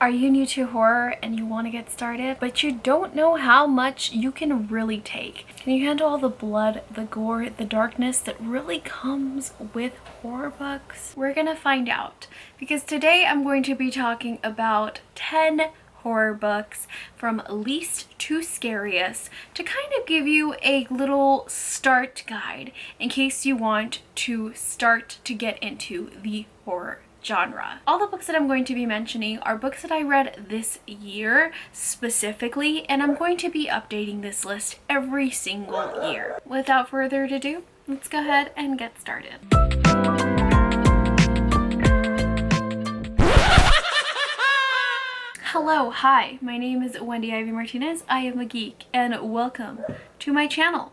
Are you new to horror and you want to get started, but you don't know how much you can really take? Can you handle all the blood, the gore, the darkness that really comes with horror books? We're gonna find out, because today I'm going to be talking about 10 horror books from least to scariest to kind of give you a little start guide in case you want to start to get into the horror genre. All the books that I'm going to be mentioning are books that I read this year specifically, and I'm going to be updating this list every single year. Without further ado, let's go ahead and get started. Hello, hi, my name is Wendy Ivy Martinez. I am a geek, and welcome to my channel.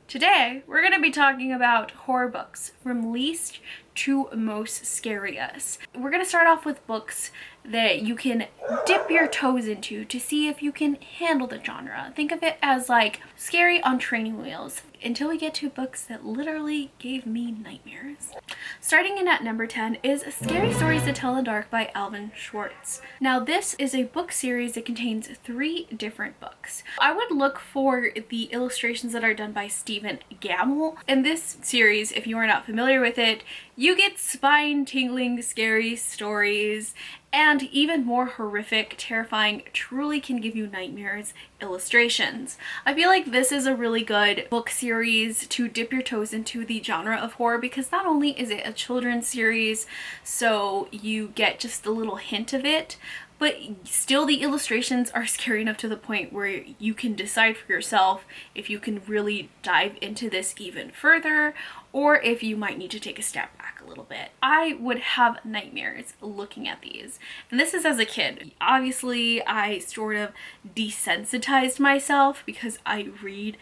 Today, we're going to be talking about horror books from least to most scariest. We're going to start off with books that you can dip your toes into to see if you can handle the genre. Think of it as like scary on training wheels until we get to books that literally gave me nightmares. Starting in at number 10 is Scary Stories to Tell in the Dark by Alvin Schwartz. Now this is a book series that contains 3 different books. I would look for the illustrations that are done by Stephen Gamble. In this series, if you are not familiar with it, you get spine-tingling scary stories and even more horrific, terrifying, truly can give you nightmares illustrations. I feel like this is a really good book series to dip your toes into the genre of horror, because not only is it a children's series, so you get just a little hint of it, but still the illustrations are scary enough to the point where you can decide for yourself if you can really dive into this even further, or if you might need to take a step back a little bit. I would have nightmares looking at these. And this is as a kid. Obviously, I sort of desensitized myself because I read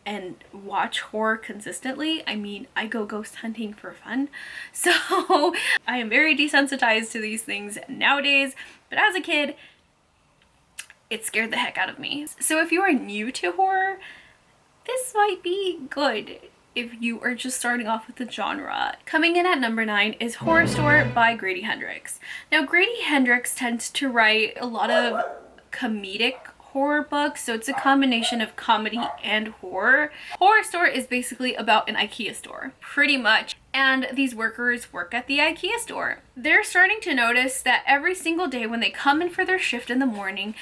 and watch horror consistently. I mean, I go ghost hunting for fun. So I am very desensitized to these things nowadays. But as a kid, it scared the heck out of me. So if you are new to horror, this might be good if you are just starting off with the genre. Coming in at number 9 is Horror Store by Grady Hendrix. Now, Grady Hendrix tends to write a lot of comedic horror books, so it's a combination of comedy and horror. Horror Store is basically about an IKEA store, pretty much. And these workers work at the IKEA store. They're starting to notice that every single day when they come in for their shift in the morning,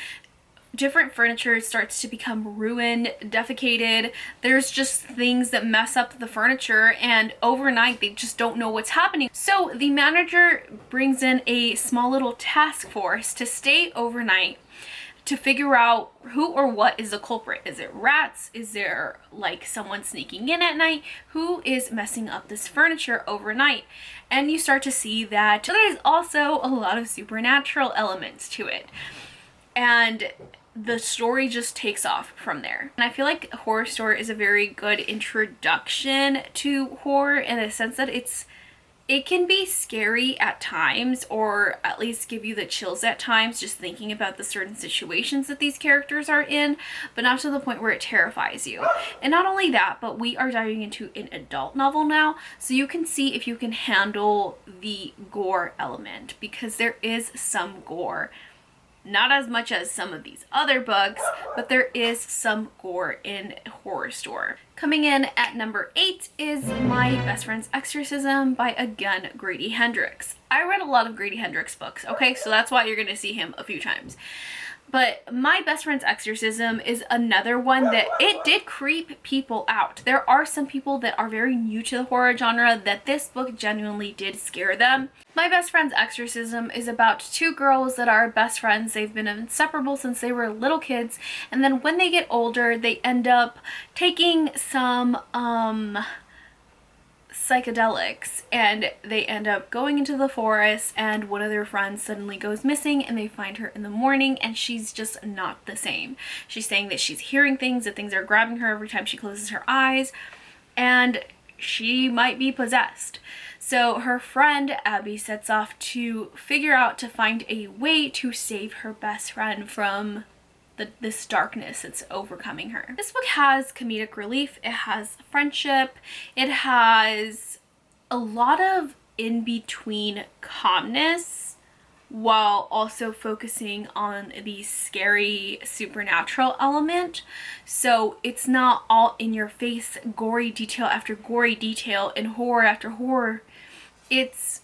different furniture starts to become ruined, defecated. There's just things that mess up the furniture, and overnight they just don't know what's happening. So the manager brings in a small little task force to stay overnight to figure out who or what is the culprit. Is it rats? Is there like someone sneaking in at night? Who is messing up this furniture overnight? And you start to see that there's also a lot of supernatural elements to it. And the story just takes off from there. And I feel like Horror Store is a very good introduction to horror in the sense that it can be scary at times, or at least give you the chills at times just thinking about the certain situations that these characters are in, but not to the point where it terrifies you. And not only that, but we are diving into an adult novel now, so you can see if you can handle the gore element, because there is some gore. Not as much as some of these other books, but there is some gore in Horror Store. Coming in at number 8 is My Best Friend's Exorcism by, again, Grady Hendrix. I read a lot of Grady Hendrix books, okay? So that's why you're going to see him a few times. But My Best Friend's Exorcism is another one that it did creep people out. There are some people that are very new to the horror genre that this book genuinely did scare them. My Best Friend's Exorcism is about 2 girls that are best friends. They've been inseparable since they were little kids, and then when they get older, they end up taking some psychedelics, and they end up going into the forest, and one of their friends suddenly goes missing, and they find her in the morning, and she's just not the same. She's saying that she's hearing things, that things are grabbing her every time she closes her eyes, and she might be possessed. So her friend Abby sets off to figure out to find a way to save her best friend from this darkness that's overcoming her. This book has comedic relief, it has friendship, it has a lot of in-between calmness while also focusing on the scary supernatural element. So it's not all in your face, gory detail after gory detail and horror after horror. It's,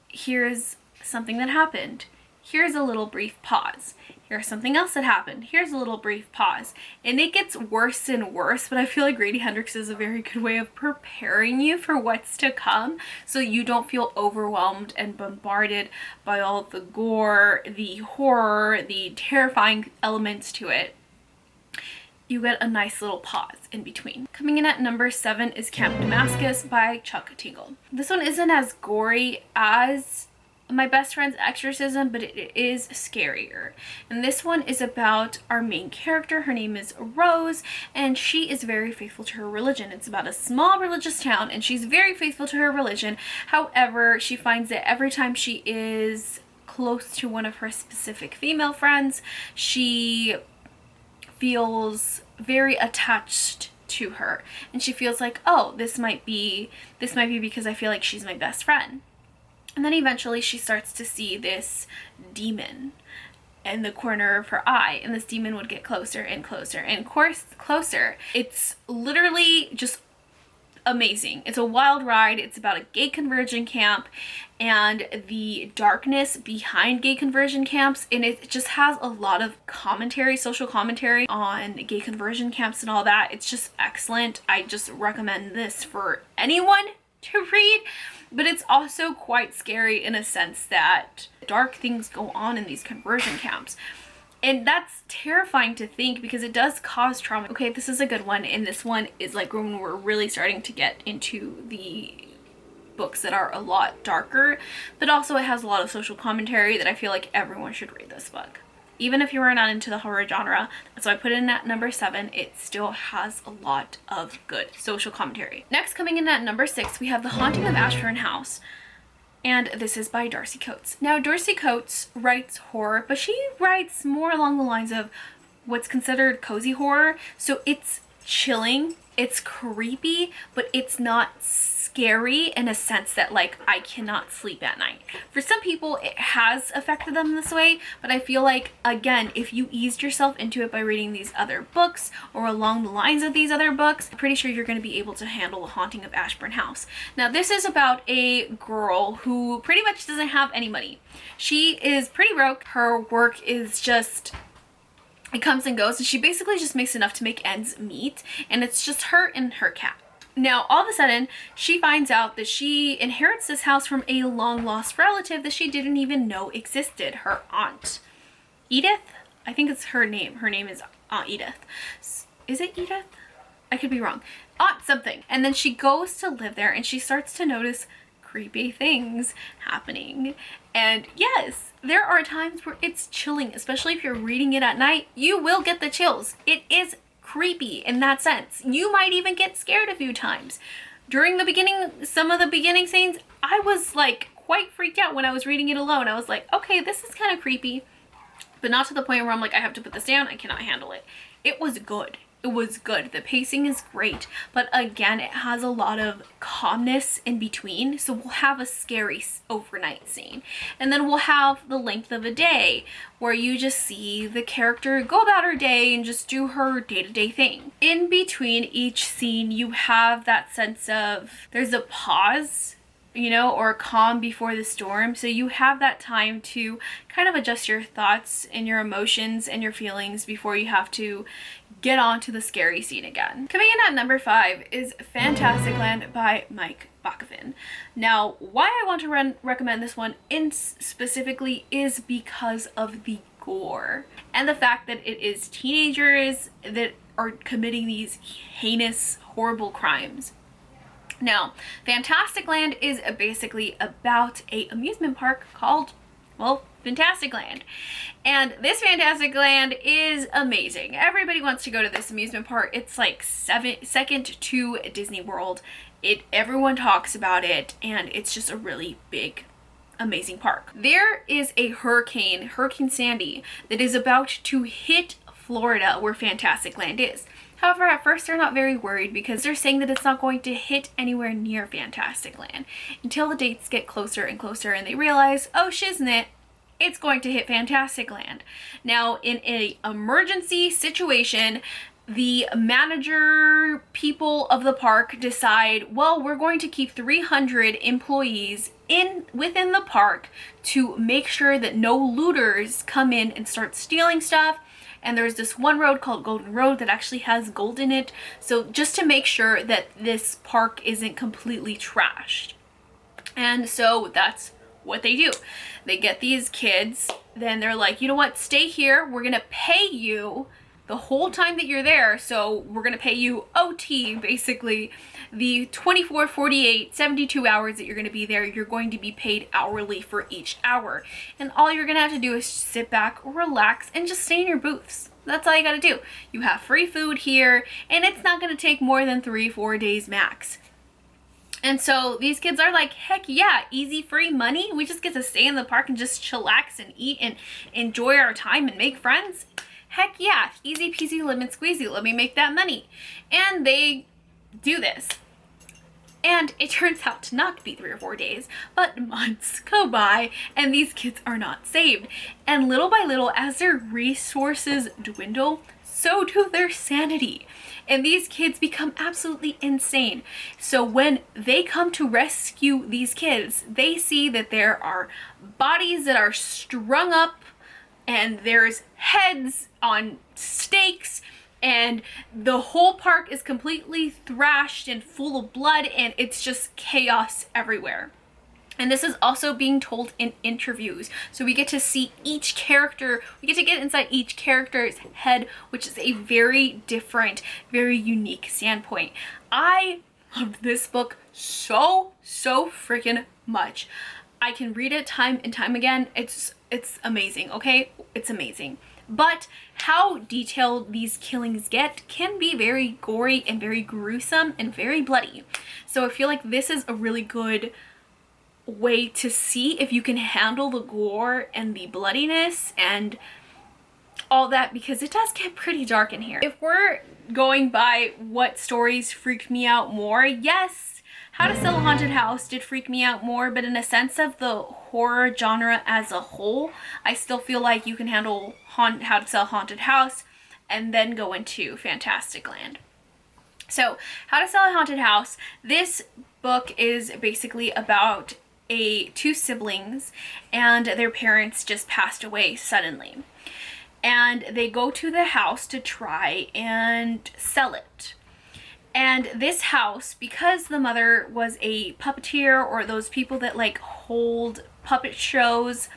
here's something that happened. Here's a little brief pause. Here's something else that happened. Here's a little brief pause. And it gets worse and worse, but I feel like Grady Hendrix is a very good way of preparing you for what's to come, so you don't feel overwhelmed and bombarded by all of the gore, the horror, the terrifying elements to it. You get a nice little pause in between. Coming in at number 7 is Camp Damascus by Chuck Tingle. This one isn't as gory as My Best Friend's Exorcism, but it is scarier. And this one is about our main character. Her name is Rose, and she is very faithful to her religion. It's about a small religious town, and she's very faithful to her religion. However, she finds that every time she is close to one of her specific female friends, she feels very attached to her. And she feels like, oh, this might be because I feel like she's my best friend. And then eventually she starts to see this demon in the corner of her eye, and this demon would get closer and closer and closer. It's literally just amazing. It's a wild ride. It's about a gay conversion camp and the darkness behind gay conversion camps, and it just has a lot of commentary, social commentary on gay conversion camps and all that. It's just excellent. I just recommend this for anyone to read. But it's also quite scary in a sense that dark things go on in these conversion camps. And that's terrifying to think because it does cause trauma. Okay, this is a good one. And this one is like when we're really starting to get into the books that are a lot darker. But also it has a lot of social commentary that I feel like everyone should read this book. Even if you are not into the horror genre, so I put it in at number 7, it still has a lot of good social commentary. Next, coming in at number 6, we have The Haunting of Ashburn House, and this is by Darcy Coates. Now, Darcy Coates writes horror, but she writes more along the lines of what's considered cozy horror, so it's chilling, it's creepy, but it's not scary in a sense that like I cannot sleep at night. For some people it has affected them this way, but I feel like again, if you eased yourself into it by reading these other books or along the lines of these other books, I'm pretty sure you're going to be able to handle The Haunting of Ashburn House. Now this is about a girl who pretty much doesn't have any money. She is pretty broke. Her work is just, it comes and goes, and she basically just makes enough to make ends meet, and it's just her and her cat. Now, all of a sudden, she finds out that she inherits this house from a long-lost relative that she didn't even know existed, her aunt. Edith? I think it's her name. Her name is Aunt Edith. Is it Edith? I could be wrong. Aunt something. And then she goes to live there, and she starts to notice creepy things happening. And yes, there are times where it's chilling, especially if you're reading it at night. You will get the chills. It is creepy in that sense. You might even get scared a few times. During the beginning, some of the beginning scenes, I was like quite freaked out when I was reading it alone. I was like, okay, this is kind of creepy, but not to the point where I'm like, I have to put this down. I cannot handle it. It was good. It was good. The pacing is great, but again, it has a lot of calmness in between. So we'll have a scary overnight scene, and then we'll have the length of a day where you just see the character go about her day and just do her day-to-day thing. In between each scene, you have that sense of there's a pause, you know, or calm before the storm. So you have that time to kind of adjust your thoughts and your emotions and your feelings before you have to get on to the scary scene again. Coming in at number 5 is Fantasticland by Mike Bakoven. Now, why I want to recommend this one specifically is because of the gore and the fact that it is teenagers that are committing these heinous, horrible crimes. Now, Fantasticland is basically about an amusement park called, well, Fantasticland. And this Fantasticland is amazing. Everybody wants to go to this amusement park. It's like second to Disney World. Everyone talks about it, and it's just a really big, amazing park. There is a Hurricane Sandy, that is about to hit Florida where Fantasticland is. However, at first they're not very worried because they're saying that it's not going to hit anywhere near Fantasticland until the dates get closer and closer and they realize, oh shiznit, it's going to hit Fantasticland. Now, in an emergency situation, the manager people of the park decide, well, we're going to keep 300 employees within the park to make sure that no looters come in and start stealing stuff. And there's this one road called Golden Road that actually has gold in it. So just to make sure that this park isn't completely trashed. And so that's what they do. They get these kids, then they're like, you know what, stay here. We're gonna pay you the whole time that you're there. So we're gonna pay you OT, basically. The 24, 48, 72 hours that you're gonna be there, you're going to be paid hourly for each hour. And all you're gonna have to do is sit back, relax, and just stay in your booths. That's all you gotta do. You have free food here, and it's not gonna take more than 3-4 days max. And so these kids are like, heck yeah, easy, free money. We just get to stay in the park and just chillax and eat and enjoy our time and make friends. Heck yeah, easy peasy lemon squeezy, let me make that money. And they do this. And it turns out to not be 3 or 4 days, but months go by and these kids are not saved. And little by little, as their resources dwindle, so do their sanity. And these kids become absolutely insane. So when they come to rescue these kids, they see that there are bodies that are strung up and there's heads on stakes and the whole park is completely thrashed and full of blood and it's just chaos everywhere. And this is also being told in interviews. So we get to see each character, we get to get inside each character's head, which is a very different, very unique standpoint. I loved this book so freaking much. I can read it time and time again. It's amazing, okay? It's amazing. But how detailed these killings get can be very gory and very gruesome and very bloody. So I feel like this is a really good way to see if you can handle the gore and the bloodiness and all that, because it does get pretty dark in here. If we're going by what stories freaked me out more, yes, How to Sell a Haunted House did freak me out more, but in a sense of the horror genre as a whole, I still feel like you can handle How to Sell a Haunted House and then go into Fantasticland. So, How to Sell a Haunted House, this book is basically about two siblings and their parents just passed away suddenly. And they go to the house to try and sell it. And this house, because the mother was a puppeteer or those people that like hold puppet shows,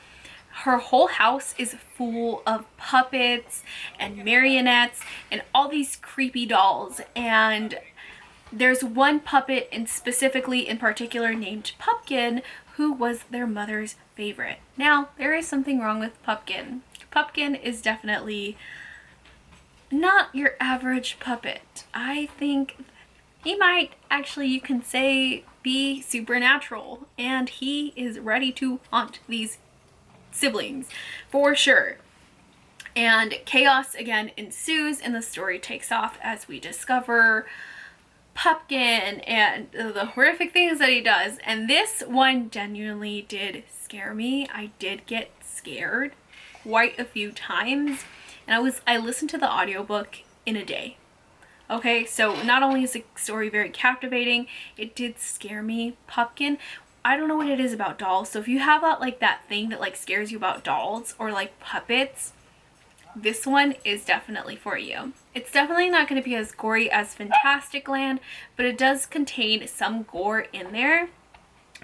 her whole house is full of puppets and marionettes and all these creepy dolls. And there's one puppet specifically in particular named Pumpkin, who was their mother's favorite. Now, there is something wrong with Pumpkin. Pumpkin is definitely not your average puppet. I think he might actually, you can say, be supernatural, and he is ready to haunt these siblings for sure. And chaos again ensues and the story takes off as we discover Pumpkin and the horrific things that he does. And this one genuinely did scare me. I did get scared quite a few times, and I listened to the audiobook in a day. Okay, so not only is the story very captivating, it did scare me. Pumpkin, I don't know what it is about dolls, so if you have that thing that like scares you about dolls or like puppets, this one is definitely for you. It's definitely not going to be as gory as Fantasticland, but it does contain some gore in there.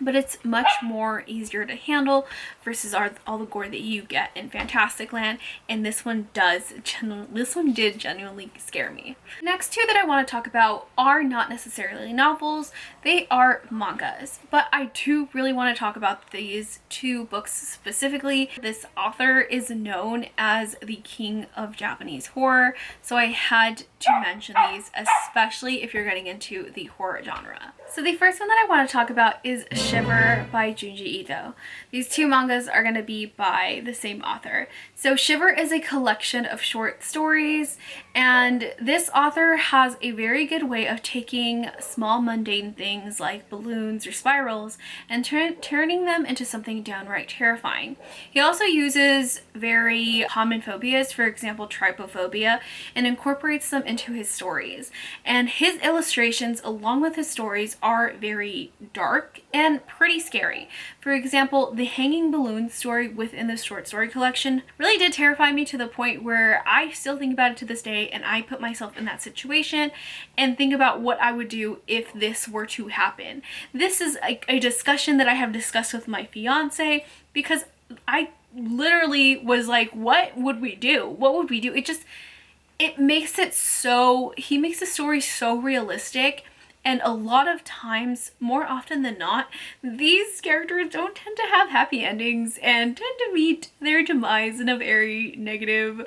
But it's much more easier to handle versus all the gore that you get in Fantasticland, and this one did genuinely scare me. Next two that I want to talk about are not necessarily novels, they are mangas, but I do really want to talk about these two books specifically. This author is known as the king of Japanese horror, so I had to mention these, especially if you're getting into the horror genre. So the first one that I want to talk about is Shiver by Junji Ito. These two mangas are going to be by the same author. So Shiver is a collection of short stories, and this author has a very good way of taking small mundane things like balloons or spirals and turning them into something downright terrifying. He also uses very common phobias, for example trypophobia, and incorporates them into his stories. And his illustrations along with his stories are very dark and pretty scary. For example, the hanging balloon story within the short story collection really did terrify me to the point where I still think about it to this day, and I put myself in that situation and think about what I would do if this were to happen. This is a discussion that I have discussed with my fiance, because I literally was like, what would we do? What would we do? It makes it so, he makes the story so realistic. And a lot of times, more often than not, these characters don't tend to have happy endings and tend to meet their demise in a very negative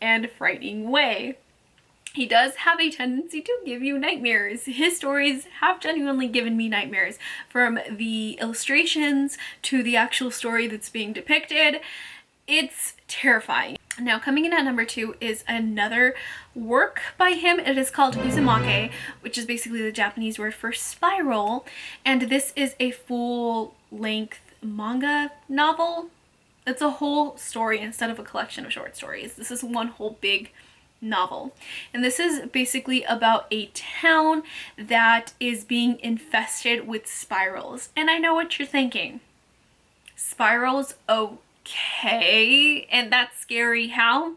and frightening way. He does have a tendency to give you nightmares. His stories have genuinely given me nightmares, from the illustrations to the actual story that's being depicted. It's terrifying. Now, coming in at number 2 is another work by him. It is called Uzumaki, which is basically the Japanese word for spiral. And this is a full-length manga novel. It's a whole story instead of a collection of short stories. This is one whole big novel. And this is basically about a town that is being infested with spirals. And I know what you're thinking. Spirals? Okay, and that's scary. How?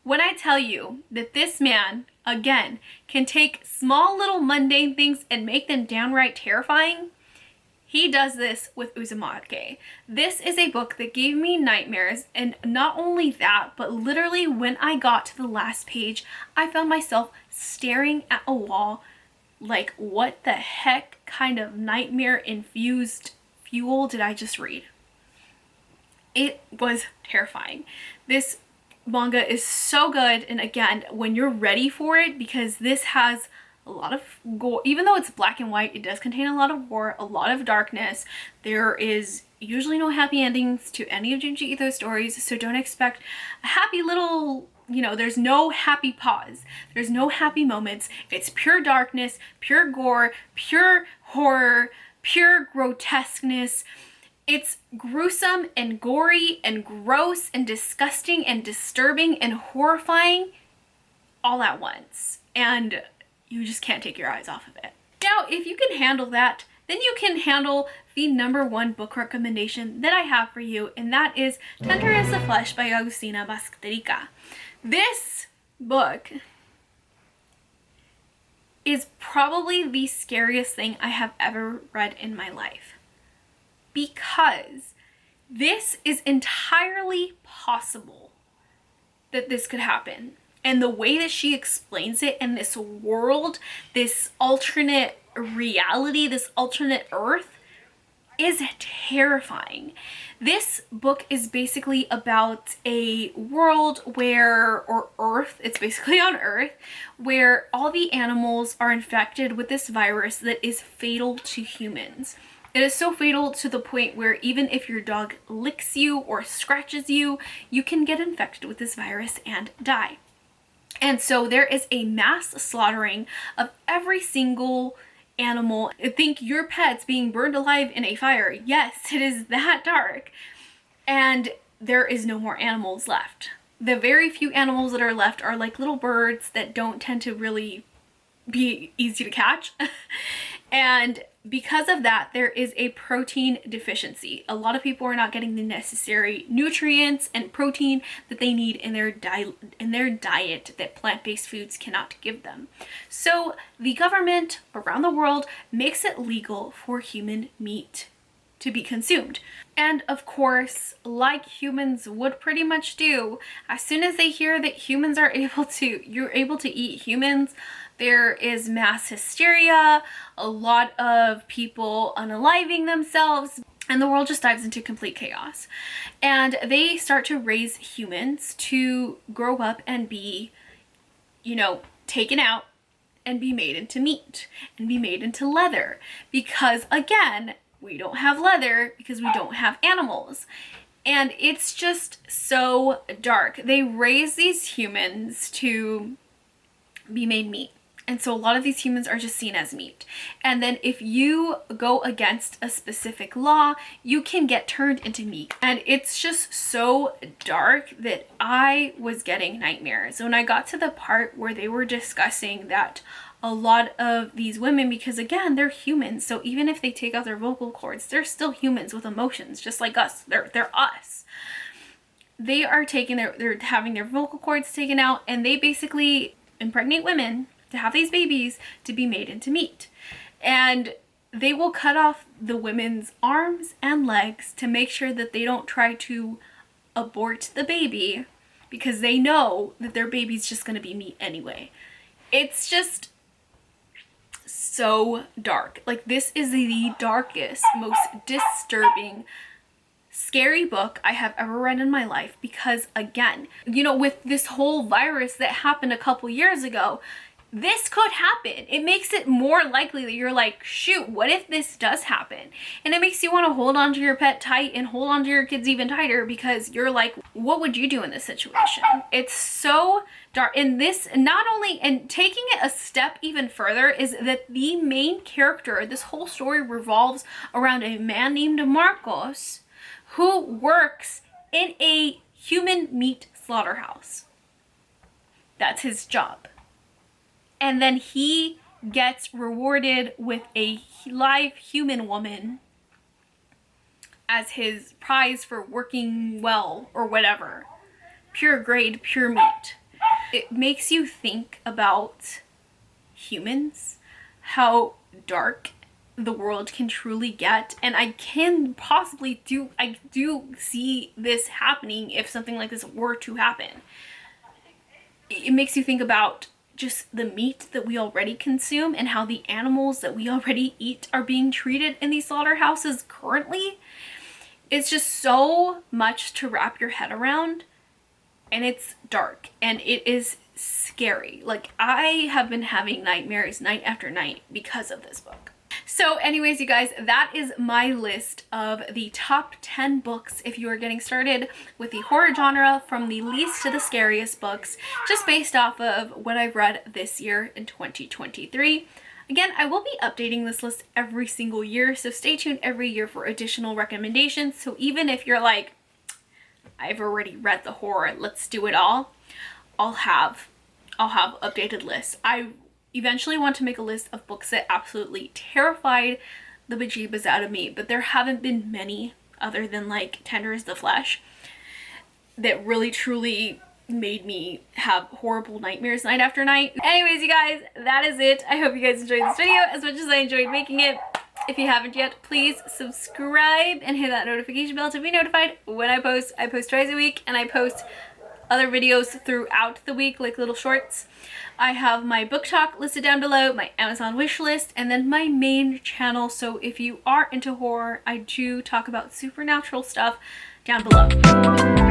When I tell you that this man, again, can take small little mundane things and make them downright terrifying, he does this with Uzumaki. This is a book that gave me nightmares, and not only that, but literally when I got to the last page, I found myself staring at a wall like, what the heck kind of nightmare-infused fuel did I just read? It was terrifying. This manga is so good, and again, when you're ready for it, because this has a lot of gore. Even though it's black and white, it does contain a lot of gore, a lot of darkness. There is usually no happy endings to any of Junji Ito's stories, so don't expect a happy little, there's no happy pause. There's no happy moments. It's pure darkness, pure gore, pure horror, pure grotesqueness. It's gruesome and gory and gross and disgusting and disturbing and horrifying all at once. And you just can't take your eyes off of it. Now, if you can handle that, then you can handle the number 1 book recommendation that I have for you, and that is Tender as the Flesh by Agustina Basterica. This book is probably the scariest thing I have ever read in my life, because this is entirely possible that this could happen. And the way that she explains it in this world, this alternate reality, this alternate Earth, is terrifying. This book is basically about a world where, or Earth, it's basically on Earth, where all the animals are infected with this virus that is fatal to humans. It is so fatal to the point where even if your dog licks you or scratches you, you can get infected with this virus and die. And so there is a mass slaughtering of every single animal. Think your pets being burned alive in a fire. Yes, it is that dark. And there is no more animals left. The very few animals that are left are like little birds that don't tend to really be easy to catch. And because of that, there is a protein deficiency. A lot of people are not getting the necessary nutrients and protein that they need in their diet that plant-based foods cannot give them. So the government around the world makes it legal for human meat to be consumed. And of course, like humans would pretty much do, as soon as they hear that humans are you're able to eat humans, there is mass hysteria, a lot of people unaliving themselves, and the world just dives into complete chaos. And they start to raise humans to grow up and be, taken out, and be made into meat and be made into leather, because again, we don't have leather because we don't have animals. And it's just so dark. They raise these humans to be made meat. And so a lot of these humans are just seen as meat. And then if you go against a specific law, you can get turned into meat. And it's just so dark that I was getting nightmares. When I got to the part where they were discussing that a lot of these women, because again, they're humans, so even if they take out their vocal cords, they're still humans with emotions, just like us. They're us. They are they're having their vocal cords taken out, and they basically impregnate women to have these babies to be made into meat. And they will cut off the women's arms and legs to make sure that they don't try to abort the baby, because they know that their baby's just going to be meat anyway. It's just so dark. Like, this is the darkest, most disturbing, scary book I have ever read in my life, because again, you know, with this whole virus that happened a couple years ago, this could happen. It makes it more likely that you're like, shoot, what if this does happen? And it makes you want to hold on to your pet tight and hold on to your kids even tighter, because you're like, what would you do in this situation? It's so dark. And this, not only, and taking it a step even further, is that the main character, this whole story revolves around a man named Marcos, who works in a human meat slaughterhouse. That's his job. And then he gets rewarded with a live human woman as his prize for working well, or whatever. Pure grade, pure meat. It makes you think about humans, how dark the world can truly get. And I do see this happening if something like this were to happen. It makes you think about just the meat that we already consume and how the animals that we already eat are being treated in these slaughterhouses currently. It's just so much to wrap your head around, and it's dark and it is scary. Like, I have been having nightmares night after night because of this book. So anyways, you guys, that is my list of the top 10 books if you are getting started with the horror genre, from the least to the scariest books, just based off of what I've read this year in 2023. Again, I will be updating this list every single year, so stay tuned every year for additional recommendations. So even if you're like, I've already read the horror, let's do it all, I'll have updated lists. I eventually want to make a list of books that absolutely terrified the bejeebus out of me, but there haven't been many, other than like Tender is the Flesh, that really truly made me have horrible nightmares night after night. Anyways, you guys, that is it. I hope you guys enjoyed this video as much as I enjoyed making it. If you haven't yet, please subscribe and hit that notification bell to be notified when I post. I post twice a week, and I post other videos throughout the week, like little shorts. I have my Booktok listed down below, my Amazon wish list, and then my main channel. So if you are into horror, I do talk about supernatural stuff down below.